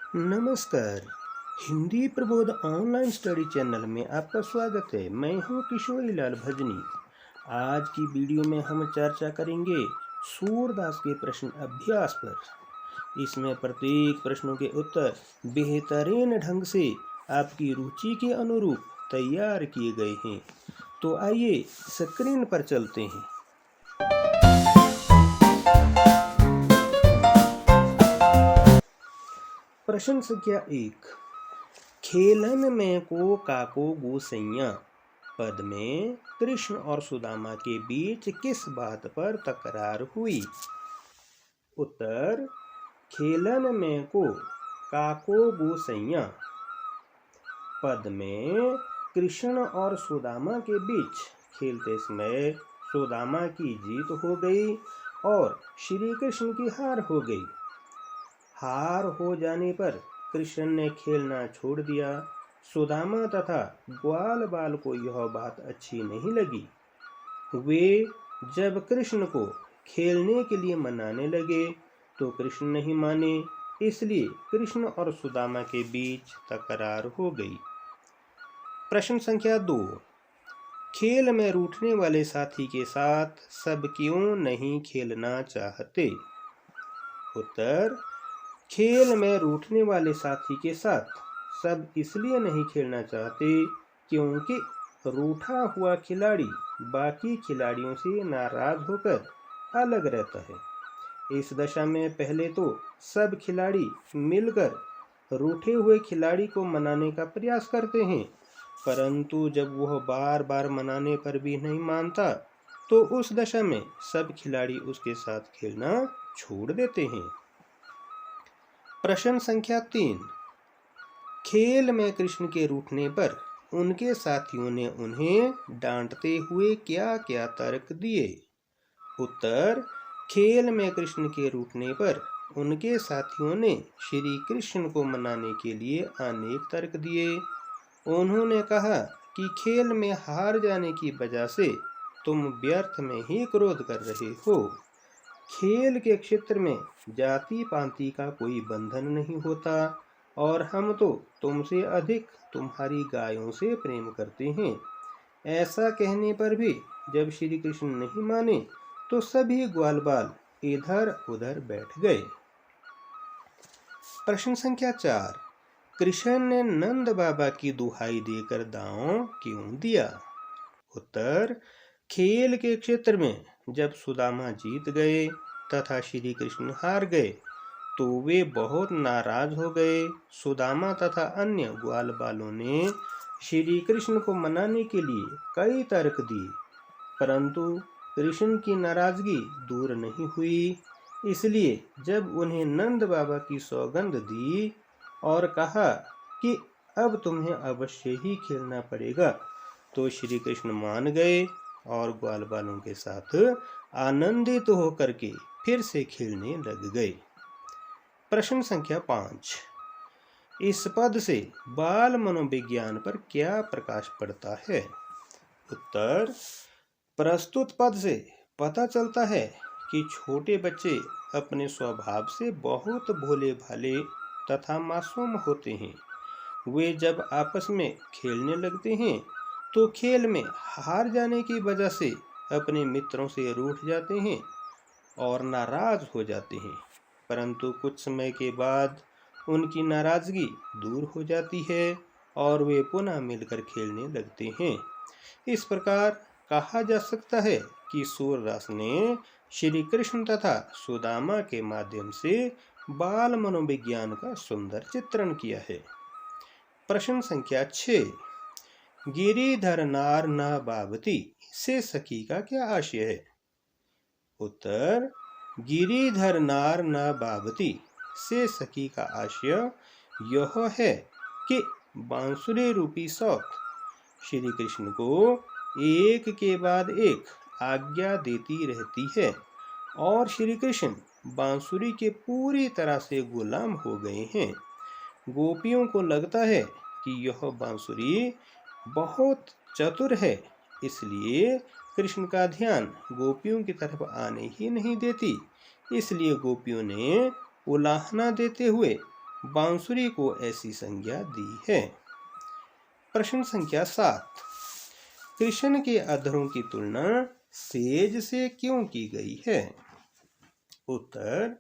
नमस्कार। Hindi Prabodh online study channel में आपका स्वागत है। मैं हूं किशोरी लाल भजनी। आज की वीडियो में हम चर्चा करेंगे सूरदास के प्रश्न अभ्यास पर। इसमें प्रत्येक प्रश्नों के उत्तर बेहतरीन ढंग से आपकी रुचि के अनुरूप तैयार किए गए हैं। तो आइए स्क्रीन पर चलते हैं। प्रश्न संख्या 1। खेलन में को काको गोसैया पद में कृष्ण और सुदामा के बीच किस बात पर तकरार हुई? उत्तर, खेलन में को काको गोसैया पद में कृष्ण और सुदामा के बीच खेलते समय सुदामा की जीत हो गई और श्री कृष्ण की हार हो गई। हार हो जाने पर कृष्ण ने खेलना छोड़ दिया। सुदामा तथा ग्वाल बाल को यह बात अच्छी नहीं लगी। वे जब कृष्ण को खेलने के लिए मनाने लगे तो कृष्ण नहीं माने, इसलिए कृष्ण और सुदामा के बीच तकरार हो गई। प्रश्न संख्या 2। खेल में रूठने वाले साथी के साथ सब क्यों नहीं खेलना चाहते? उत्तर, खेल में रूठने वाले साथी के साथ सब इसलिए नहीं खेलना चाहते क्योंकि रूठा हुआ खिलाड़ी बाकी खिलाड़ियों से नाराज होकर अलग रहता है। इस दशा में पहले तो सब खिलाड़ी मिलकर रूठे हुए खिलाड़ी को मनाने का प्रयास करते हैं, परंतु जब वह बार बार मनाने पर भी नहीं मानता तो उस दशा में सब खिलाड़ी उसके साथ खेलना छोड़ देते हैं। प्रश्न संख्या 3। खेल में कृष्ण के रूठने पर उनके साथियों ने उन्हें डांटते हुए क्या क्या तर्क दिए? उत्तर, खेल में कृष्ण के रूठने पर उनके साथियों ने श्री कृष्ण को मनाने के लिए अनेक तर्क दिए। उन्होंने कहा कि खेल में हार जाने की वजह से तुम व्यर्थ में ही क्रोध कर रहे हो। खेल के क्षेत्र में जाति पाति का कोई बंधन नहीं होता और हम तो तुमसे अधिक तुम्हारी गायों से प्रेम करते हैं। ऐसा कहने पर भी जब श्री कृष्ण नहीं माने तो सभी ग्वाल बाल इधर उधर बैठ गए। प्रश्न संख्या 4। कृष्ण ने नंद बाबा की दुहाई देकर दांव क्यों दिया? उत्तर, खेल के क्षेत्र में जब सुदामा जीत गए तथा श्री कृष्ण हार गए तो वे बहुत नाराज हो गए। सुदामा तथा अन्य ग्वाल बालों ने श्री कृष्ण को मनाने के लिए कई तर्क दिए, परंतु कृष्ण की नाराजगी दूर नहीं हुई। इसलिए जब उन्हें नंद बाबा की सौगंध दी और कहा कि अब तुम्हें अवश्य ही खेलना पड़ेगा, तो श्री कृष्ण मान गए और ग्वाल बालों के साथ आनंदित होकर के फिर से खेलने लग गए। प्रश्न संख्या 5। इस पद से बाल मनोविज्ञान पर क्या प्रकाश पड़ता है? उत्तर, प्रस्तुत पद से पता चलता है कि छोटे बच्चे अपने स्वभाव से बहुत भोले भाले तथा मासूम होते हैं। वे जब आपस में खेलने लगते हैं तो खेल में हार जाने की वजह से अपने मित्रों से रूठ जाते हैं और नाराज हो जाते हैं, परंतु कुछ समय के बाद उनकी नाराजगी दूर हो जाती है और वे पुनः मिलकर खेलने लगते हैं। इस प्रकार कहा जा सकता है कि सूरदास ने श्री कृष्ण तथा सुदामा के माध्यम से बाल मनोविज्ञान का सुंदर चित्रण किया है। प्रश्न संख्या 6। गिरिधर नार न बाबती से सखी का क्या आशय है? उत्तर, गिरिधर नार न बाबती से सखी का आशय यह है कि बांसुरी रूपी शौक श्री कृष्ण को एक के बाद एक आज्ञा देती रहती है और श्री कृष्ण बांसुरी के पूरी तरह से गुलाम हो गए हैं। गोपियों को लगता है कि यह बांसुरी बहुत चतुर है, इसलिए कृष्ण का ध्यान गोपियों की तरफ आने ही नहीं देती। इसलिए गोपियों ने उलाहना देते हुए बांसुरी को ऐसी संज्ञा दी है। प्रश्न संख्या 7। कृष्ण के अधरों की तुलना सेज से क्यों की गई है? उत्तर,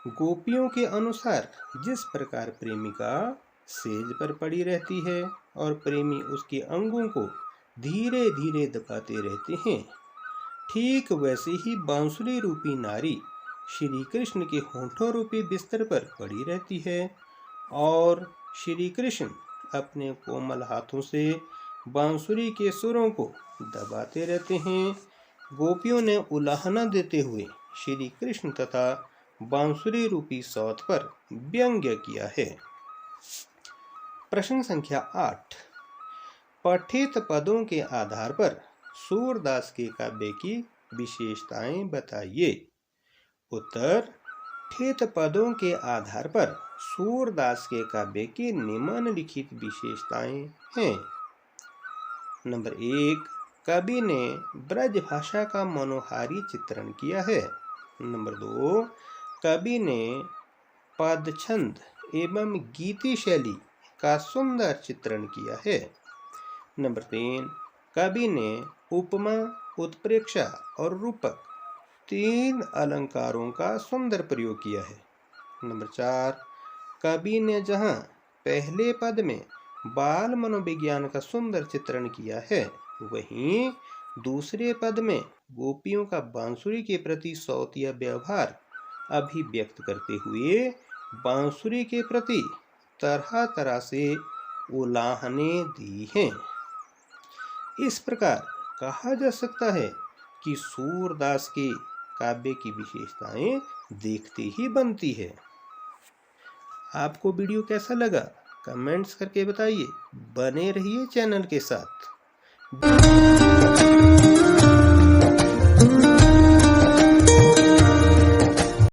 गोपियों के अनुसार जिस प्रकार प्रेमिका सेज पर पड़ी रहती है और प्रेमी उसके अंगों को धीरे धीरे दबाते रहते हैं, ठीक वैसे ही बांसुरी रूपी नारी श्री कृष्ण के होठों रूपी बिस्तर पर पड़ी रहती है और श्री कृष्ण अपने कोमल हाथों से बांसुरी के सुरों को दबाते रहते हैं। गोपियों ने उलाहना देते हुए श्री कृष्ण तथा बांसुरी रूपी सौत पर व्यंग्य किया है। प्रश्न संख्या 8। पठित पदों के आधार पर सूरदास के काव्य की विशेषताएं बताइए। उत्तर, पठित पदों के आधार पर सूरदास के काव्य की निम्नलिखित विशेषताएं हैं। नंबर 1, कवि ने ब्रज भाषा का मनोहारी चित्रण किया है। नंबर 2, कवि ने पद छंद एवं गीति शैली का सुंदर चित्रण किया है। नंबर 3, कवि ने उपमा, उत्प्रेक्षा और रूपक 3 अलंकारों का सुंदर प्रयोग किया है। नंबर 4, कवि ने जहां पहले पद में बाल मनोविज्ञान का सुंदर चित्रण किया है, वहीं दूसरे पद में गोपियों का बांसुरी के प्रति सौतिया व्यवहार अभिव्यक्त करते हुए बांसुरी के प्रति तरह तरह से उलाहने दी हैं। इस प्रकार कहा जा सकता है कि सूरदास के काव्य की विशेषताएं देखते ही बनती है। आपको वीडियो कैसा लगा कमेंट्स करके बताइए। बने रहिए चैनल के साथ।